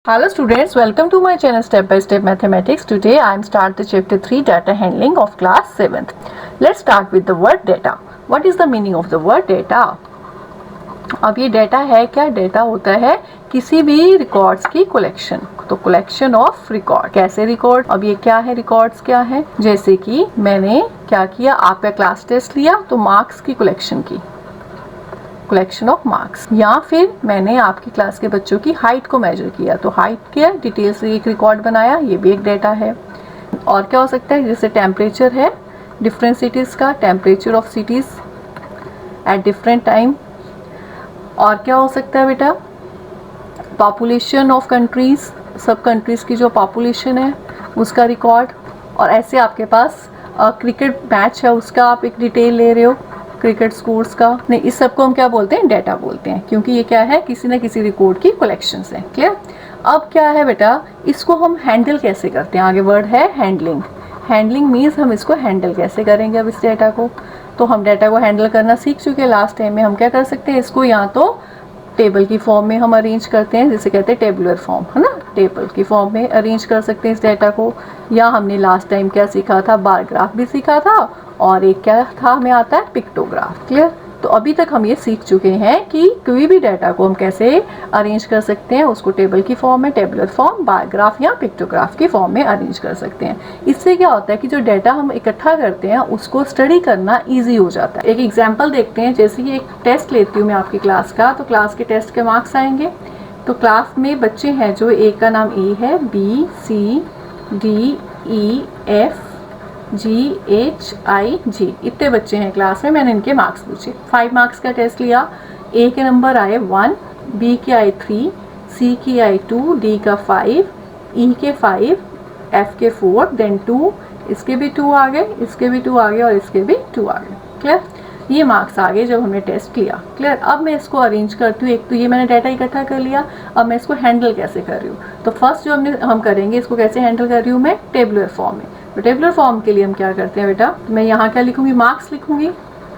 Hello students, welcome to my channel Step by Step Mathematics. Today I am start the chapter 3 data handling of class 7th. Let's start with the word data. What is the meaning of the word data? अब ये data है क्या? Data होता है किसी भी records की collection, तो कलेक्शन ऑफ रिकॉर्ड। कैसे रिकॉर्ड? अब ये क्या है? रिकॉर्ड्स क्या है? जैसे कि मैंने क्या किया, आपका क्लास टेस्ट लिया तो मार्क्स की कलेक्शन की, कलेक्शन ऑफ मार्क्स, या फिर मैंने आपकी क्लास के बच्चों की हाइट को मेजर किया तो हाइट के डिटेल्स से एक रिकॉर्ड बनाया, ये भी एक डेटा है। और क्या हो सकता है? जैसे टेम्परेचर है डिफरेंट सिटीज़ का, temperature of cities at different time. और क्या हो सकता है बेटा? पॉपुलेशन ऑफ कंट्रीज, सब कंट्रीज़ की जो पॉपुलेशन है उसका रिकॉर्ड। और ऐसे आपके पास क्रिकेट मैच है उसका आप एक डिटेल ले रहे हो, क्रिकेट स्कोर्स का। नहीं, इस सब को हम क्या बोलते हैं? डेटा बोलते हैं, क्योंकि ये क्या है? किसी न किसी रिकॉर्ड की कलेक्शंस है। क्लियर? अब क्या है बेटा, इसको हम हैंडल कैसे करते हैं? आगे वर्ड है हैंडलिंग। हैंडलिंग मीन्स हम इसको हैंडल कैसे करेंगे अब इस डेटा को। तो हम डेटा को हैंडल करना सीख चुके हैं लास्ट टाइम में। हम क्या कर सकते हैं? इसको या तो टेबल की फॉर्म में हम अरेंज करते हैं, जिसे कहते हैं टेबुलर फॉर्म, है ना, टेबल की फॉर्म में अरेंज कर सकते हैं इस डेटा को। या हमने लास्ट टाइम क्या सीखा था? बार ग्राफ भी सीखा था, और एक क्या था हमें आता है? पिक्टोग्राफ। क्लियर? तो अभी तक हम ये सीख चुके हैं कि कोई भी डाटा को हम कैसे अरेंज कर सकते हैं, उसको टेबल की फॉर्म में, टेबुलर फॉर्म, बार ग्राफ या पिक्टोग्राफ की फॉर्म में अरेंज कर सकते हैं। इससे क्या होता है कि जो डाटा हम इकट्ठा करते हैं उसको स्टडी करना ईजी हो जाता है। एक एग्जाम्पल देखते हैं। जैसे कि एक टेस्ट लेती हूँ मैं आपकी क्लास का, तो क्लास के टेस्ट के मार्क्स आएंगे। तो क्लास में बच्चे हैं जो एक का नाम ए है, बी, सी, डी, ई, एफ, GHIG, इतने बच्चे हैं क्लास में। मैंने इनके मार्क्स पूछे, 5 मार्क्स का टेस्ट लिया। ए के नंबर आए 1, बी के आए 3, सी के आए 2, डी का 5, ई के 5, एफ के 4, देन 2, इसके भी 2 आ गए, इसके भी 2 आ गए, और इसके भी 2 आ गए। क्लियर? ये मार्क्स आ गए जब हमने टेस्ट लिया। क्लियर? अब मैं इसको अरेंज करती हूँ। एक तो ये मैंने डाटा इकट्ठा कर लिया, अब मैं इसको हैंडल कैसे कर रही हूँ। तो फर्स्ट जो हम करेंगे, इसको कैसे हैंडल कर रही हूँ मैं? टेबुलर फॉर्म में। तो टेबुलर फॉर्म के लिए हम क्या करते हैं बेटा? मैं यहाँ क्या लिखूंगी? मार्क्स लिखूंगी।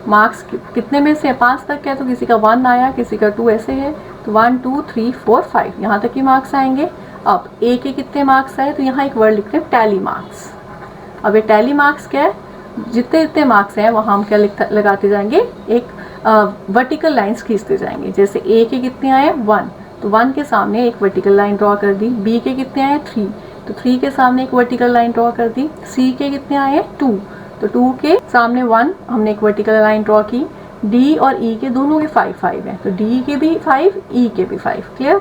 मार्क्स कितने में से? 5 तक है, तो किसी का 1 आया, किसी का 2, ऐसे है। तो 1 2 3 4 5 यहाँ तक की मार्क्स आएंगे। अब ए के कितने मार्क्स आए? तो यहाँ एक वर्ड लिखते हैं टैली मार्क्स। अब ये टैली मार्क्स क्या है? जितने जितने मार्क्स हैं वहाँ हम क्या लगाते जाएंगे? एक वर्टिकल लाइन्स खींचते जाएंगे। जैसे ए के कितने आए? 1, तो 1 के सामने एक वर्टिकल लाइन ड्रॉ कर दी। बी के कितने आए? 3, तो 3 के सामने एक वर्टिकल लाइन ड्रॉ कर दी। सी के कितने आए? 2, तो 2 के सामने 1, हमने एक वर्टिकल लाइन ड्रॉ की। डी और ई के दोनों के 5 5 हैं, तो डी के भी 5, ई के भी 5। क्लियर?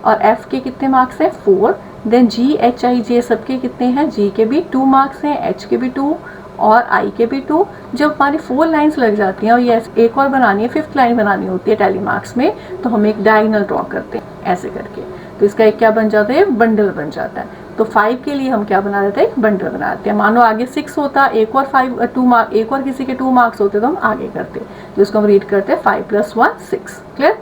और एफ के कितने मार्क्स हैं? 4। देन GHIJ सबके कितने हैं? जी के भी 2 मार्क्स हैं, एच के भी 2, और आई के भी 2। जब हमारी 4 लाइन्स लग जाती हैं और ये एक और बनानी है, 5th लाइन बनानी होती है टैली मार्क्स में, तो हम एक डायगोनल ड्रॉ करते हैं ऐसे करके। तो इसका एक क्या बन जाता है? बंडल बन जाता है। तो 5 के लिए हम क्या बना देते हैं? बंडल बना देते हैं। मानो आगे 6 होता, एक और 2 मार्क, एक और किसी के 2 मार्क्स होते तो हम आगे करते। तो इसको हम रीड करते हैं 5 + 1 6। क्लियर?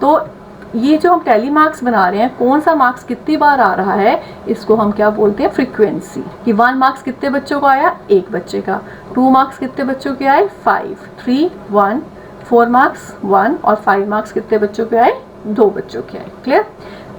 तो ये जो हम टैली मार्क्स बना रहे हैं, कौन सा मार्क्स कितनी बार आ रहा है, इसको हम क्या बोलते हैं? फ्रीक्वेंसी। कि 1 मार्क्स कितने बच्चों को आया? एक बच्चे का। 2 मार्क्स कितने बच्चों के आए? 5, 3, 1, 4 मार्क्स 1, और 5 मार्क्स कितने बच्चों के आए? 2 बच्चों के आए। क्लियर?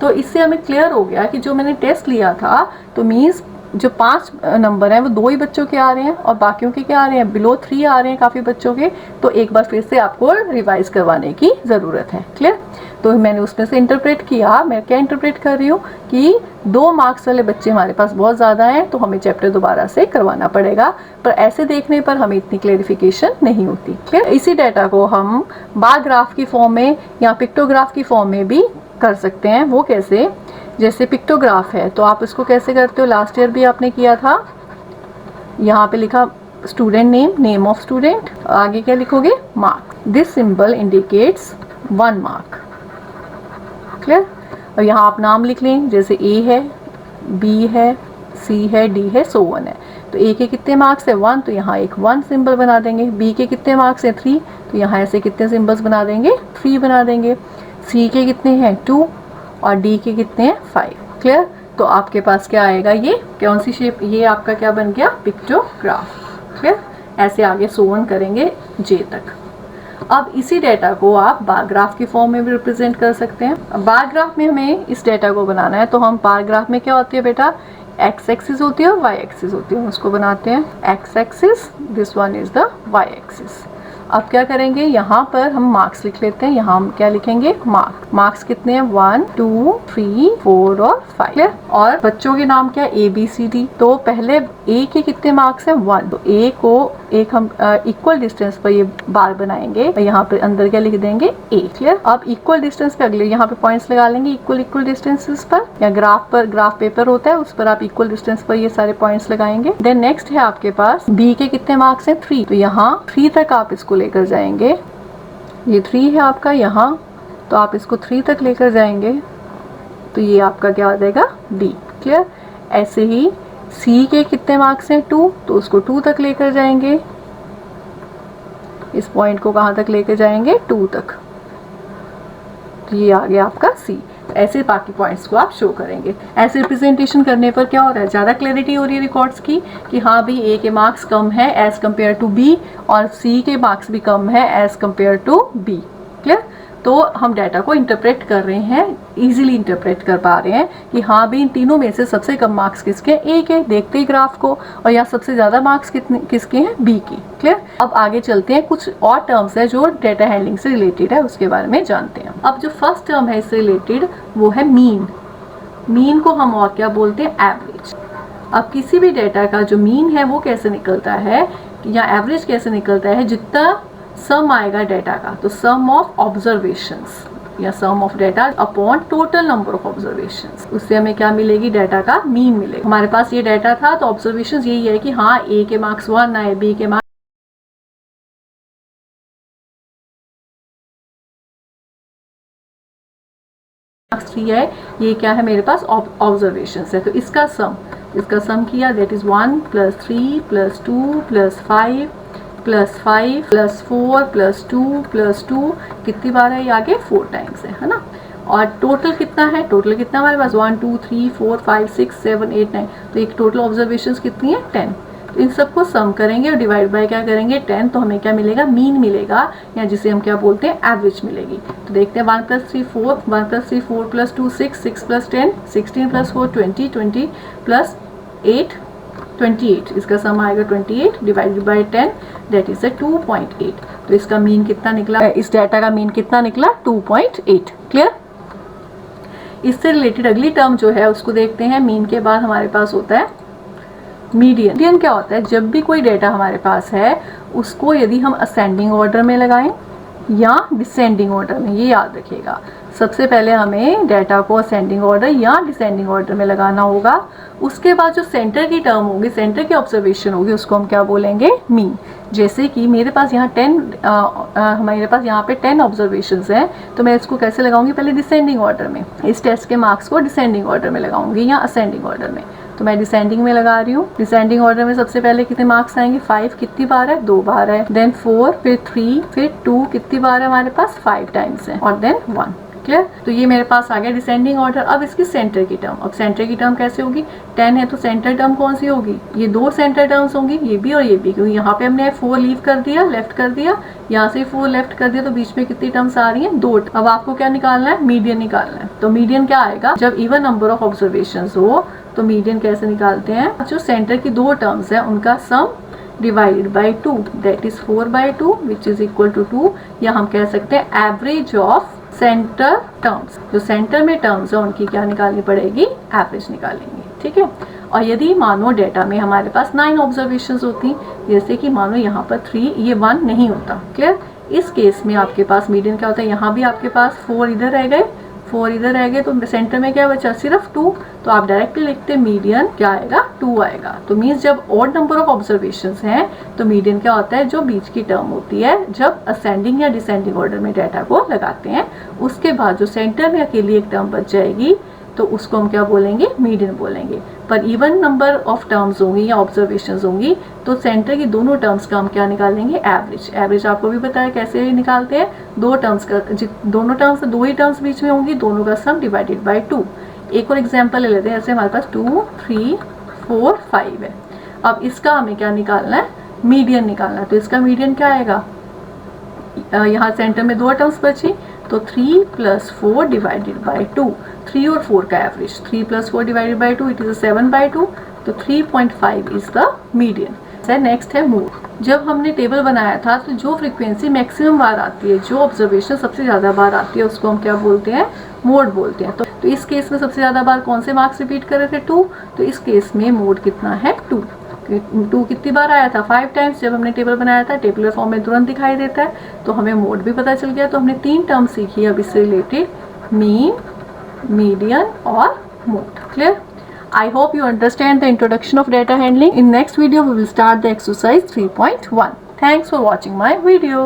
तो इससे हमें क्लियर हो गया कि जो मैंने टेस्ट लिया था, तो मीन्स जो 5 नंबर हैं वो 2 ही बच्चों के आ रहे हैं, और बाकियों के क्या आ रहे हैं? बिलो 3 आ रहे हैं काफ़ी बच्चों के। तो एक बार फिर से आपको रिवाइज करवाने की ज़रूरत है। क्लियर? तो मैंने उसमें से इंटरप्रेट किया। मैं क्या इंटरप्रेट कर रही हूँ कि 2 मार्क्स वाले बच्चे हमारे पास बहुत ज़्यादा हैं, तो हमें चैप्टर दोबारा से करवाना पड़ेगा। पर ऐसे देखने पर हमें इतनी क्लेरिफिकेशन नहीं होती। क्लियर? इसी डाटा को हम बार ग्राफ की फॉर्म में या पिक्टोग्राफ की फॉर्म में भी कर सकते हैं। वो कैसे? जैसे पिक्टोग्राफ है, तो आप इसको कैसे करते हो? लास्ट ईयर भी आपने किया था। यहाँ पे लिखा student name, name of student, आगे क्या लिखोगे? Mark. This symbol indicates 1 mark. Clear? और यहाँ आप नाम लिख लें, जैसे ए है, बी है, सी है, डी है, सो 1 है। तो ए के कितने मार्क्स है? 1, तो यहाँ एक 1 सिंबल बना देंगे। बी के कितने मार्क्स है? 3, तो यहाँ ऐसे कितने सिंबल्स बना देंगे? 3 बना देंगे। सी के कितने हैं? 2, और डी के कितने हैं? 5। क्लियर? तो आपके पास क्या आएगा? ये कौन सी शेप? ये आपका क्या बन गया? पिक्टोग्राफ। क्लियर? ऐसे आगे सो 1 करेंगे जे तक। अब इसी डेटा को आप बार ग्राफ की फॉर्म में भी रिप्रेजेंट कर सकते हैं। अब बार ग्राफ में हमें इस डेटा को बनाना है, तो हम बार ग्राफ में क्या होती है बेटा, एक्स एक्सिस होती है और वाई एक्सिस होती है। उसको बनाते हैं x axis, this one is the y axis. अब क्या करेंगे, यहाँ पर हम मार्क्स लिख लेते हैं। यहाँ हम क्या लिखेंगे, मार्क्स कितने हैं, 1 2 3 4 और 5। और बच्चों के नाम क्या, ए बी सी डी। तो पहले ए के कितने मार्क्स हैं, 1। तो ए को एक हम इक्वल डिस्टेंस पर ये बार बनाएंगे और यहाँ पे अंदर क्या लिख देंगे, ए। क्लियर। अब इक्वल डिस्टेंस पे अगले यहाँ पे पॉइंट्स लगा लेंगे इक्वल डिस्टेंसेस पर, या ग्राफ पेपर होता है उस पर आप इक्वल डिस्टेंस पर ये सारे पॉइंट्स लगाएंगे। देन नेक्स्ट है आपके पास बी के कितने मार्क्स हैं, 3। तो यहाँ 3 तक आप इसको लेकर जाएंगे। ये 3 है आपका यहाँ, तो आप इसको 3 तक लेकर जाएंगे, तो ये आपका क्या आ जाएगा, बी। क्लियर। ऐसे ही सी के कितने मार्क्स हैं, 2। तो उसको 2 तक लेकर जाएंगे, इस पॉइंट को कहाँ तक लेकर जाएंगे, 2 तक। तो ये आ गया आपका सी। ऐसे बाकी पॉइंट्स को आप शो करेंगे। ऐसे रिप्रेजेंटेशन करने पर क्या हो रहा है, ज़्यादा क्लैरिटी हो रही है रिकॉर्ड्स की कि हाँ भाई ए के मार्क्स कम है एज कम्पेयर टू बी, और सी के मार्क्स भी कम है as compare to B. Clear. तो हम डाटा को इंटरप्रेट कर रहे हैं, इजीली इंटरप्रेट कर पा रहे हैं कि हाँ भाई इन तीनों में से सबसे कम मार्क्स किसके, ए के, देखते ही ग्राफ को, और यहाँ सबसे ज़्यादा मार्क्स किसके हैं, बी की। क्लियर। अब आगे चलते हैं, कुछ और टर्म्स है जो डाटा हैंडलिंग से रिलेटेड है, उसके बारे में जानते हैं। अब जो फर्स्ट टर्म है इससे रिलेटेड वो है मीन। मीन को हम और क्या बोलते हैं, एवरेज। अब किसी भी डाटा का जो मीन है वो कैसे निकलता है, या एवरेज कैसे निकलता है, जितना सम आएगा डाटा का, तो सम ऑफ ऑब्जर्वेशंस या sum of data upon total number of observations, उससे हमें क्या मिलेगी, डाटा का मीन मिलेगा। हमारे पास ये डाटा था, तो ऑब्जर्वेशंस यही है कि हाँ ए के मार्क्स 1 आए, बी के मार्क्स 3 है, ये क्या है मेरे पास, ऑब्जर्वेशंस है। तो इसका सम किया, दैट इज 1 + 3 + 2 + 5 + 5 + 4 + 2 + 2 कितनी बार है, ये आगे 4 टाइम्स है ना। और टोटल कितना है, टोटल कितना हमारे पास, 1 2 3 4 5 6 7 8 9। तो एक टोटल ऑब्जर्वेशंस कितनी है, 10। तो इन सबको सम करेंगे और डिवाइड बाय क्या करेंगे, 10। तो हमें क्या मिलेगा, मीन मिलेगा, या जिसे हम क्या बोलते हैं, एवरेज मिलेगी। तो देखते हैं, 1 + 3 4, 1 + 3 4 + 2 6, 6 + 10 16 + 4 20, 20 + 8 28। इसका सम आएगा 28 डिवाइडेड बाय 10, दैट इज 2.8। तो इसका मीन कितना निकला, इस डाटा का मीन कितना निकला, 2.8। क्लियर। इससे रिलेटेड अगली टर्म जो है उसको देखते हैं। मीन के बाद हमारे पास होता है मीडियन। मीडियन क्या होता है, जब भी कोई डाटा हमारे पास है उसको यदि हम असेंडिंग ऑर्डर में लगाएं या डिसेंडिंग ऑर्डर में, ये याद रखिएगा। सबसे पहले हमें डाटा को असेंडिंग ऑर्डर या डिसेंडिंग ऑर्डर में लगाना होगा। उसके बाद जो सेंटर की टर्म होगी, सेंटर की ऑब्जर्वेशन होगी, उसको हम क्या बोलेंगे, मीन। जैसे कि मेरे पास यहाँ 10 हमारे पास यहाँ पे 10 ऑब्जर्वेशंस हैं, तो मैं इसको कैसे लगाऊंगी, पहले डिसेंडिंग ऑर्डर में। इस टेस्ट के मार्क्स को डिसेंडिंग ऑर्डर में लगाऊंगी या असेंडिंग ऑर्डर में। तो मैं डिसेंडिंग में लगा रही हूँ। डिसेंडिंग ऑर्डर में सबसे पहले कितने मार्क्स आएंगे, 5 कितनी बार है, 2 बार है, देन 4, फिर 3, फिर 2 कितनी बार है हमारे पास, 5 टाइम्स है, और देन 1। क्लियर। तो ये मेरे पास आ गया डिसेंडिंग ऑर्डर। अब इसकी सेंटर की टर्म, अब सेंटर की टर्म कैसे होगी, 10 है तो सेंटर टर्म कौन सी होगी, ये 2 सेंटर टर्म्स होंगी, ये भी और ये भी, क्योंकि यहाँ पे हमने 4 लीव कर दिया, लेफ्ट कर दिया, यहाँ से 4 लेफ्ट कर दिया, तो बीच में कितनी टर्म्स आ रही हैं, 2। अब आपको क्या निकालना है, मीडियन निकालना है। तो मीडियन क्या आएगा, जब इवन नंबर ऑफ ऑब्जर्वेशन हो तो मीडियन कैसे निकालते हैं, जो सेंटर की 2 टर्म्स है उनका sum divided by 2, that is 4/2 which is equal to 2। या हम कह सकते हैं एवरेज ऑफ सेंटर टर्म्स, जो सेंटर में टर्म्स है उनकी क्या निकालनी पड़ेगी, एवरेज निकालेंगे। ठीक है। और यदि मानो डेटा में हमारे पास 9 ऑब्जर्वेशंस होती, जैसे कि मानो यहाँ पर 3, ये 1 नहीं होता। क्लियर। इस केस में आपके पास मीडियन क्या होता है, यहाँ भी आपके पास 4 इधर रह गए, 4 इधर रह गए, तो सेंटर में क्या बचा, सिर्फ 2। तो आप डायरेक्टली लिखते मीडियन क्या आएगा, 2 आएगा। तो मीन्स जब ऑड नंबर ऑफ ऑब्जर्वेशंस हैं तो मीडियन क्या होता है, जो बीच की टर्म होती है जब असेंडिंग या डिसेंडिंग ऑर्डर में डाटा को लगाते हैं। उसके बाद जो सेंटर में अकेली एक टर्म बच जाएगी तो उसको हम क्या बोलेंगे, मीडियन बोलेंगे। पर इवन नंबर ऑफ टर्म्स होंगी या ऑब्जर्वेशंस होंगी तो सेंटर की दोनों टर्म्स का हम क्या निकालेंगे, एवरेज। एवरेज आपको भी पता है कैसे निकालते हैं, 2 टर्म्स का, दोनों टर्म्स 2 ही टर्म्स बीच में होंगी, दोनों का सम डिवाइडेड बाय 2। एक और एग्जांपल ले लेते हैं, ऐसे हमारे पास 2 3 4 5 है। अब इसका हमें क्या निकालना है, मीडियन निकालना है। तो इसका मीडियन क्या आएगा, यहाँ सेंटर में 2 टर्म्स बची, तो 3 + 4 डिवाइडेड बाई 2, 3 और 4 का average, 3 + 4 divided by 2 it is 7/2, तो 3.5 इज़ द मीडियन। नेक्स्ट है मोड। जब हमने टेबल बनाया था तो जो फ्रीक्वेंसी मैक्सिमम बार आती है, जो ऑब्जर्वेशन सबसे ज़्यादा बार आती है, उसको हम क्या बोलते हैं, मोड बोलते हैं। तो इस केस में सबसे ज़्यादा बार कौन से मार्क्स रिपीट कर रहे थे, 2, तो इस केस में मोड कितना है, 2। 2 कितनी बार आया था, 5 टाइम्स। जब हमने टेबल बनाया था, टेबुलर फॉर्म में तुरंत दिखाई देता है, तो हमें मोड भी पता चल गया। तो हमने 3 टर्म सीखी अब इससे रिलेटेड, मीन, मीडियन और mode. Clear? I hope you understand the introduction of data handling. In next video we will start the exercise 3.1. Thanks for watching my video.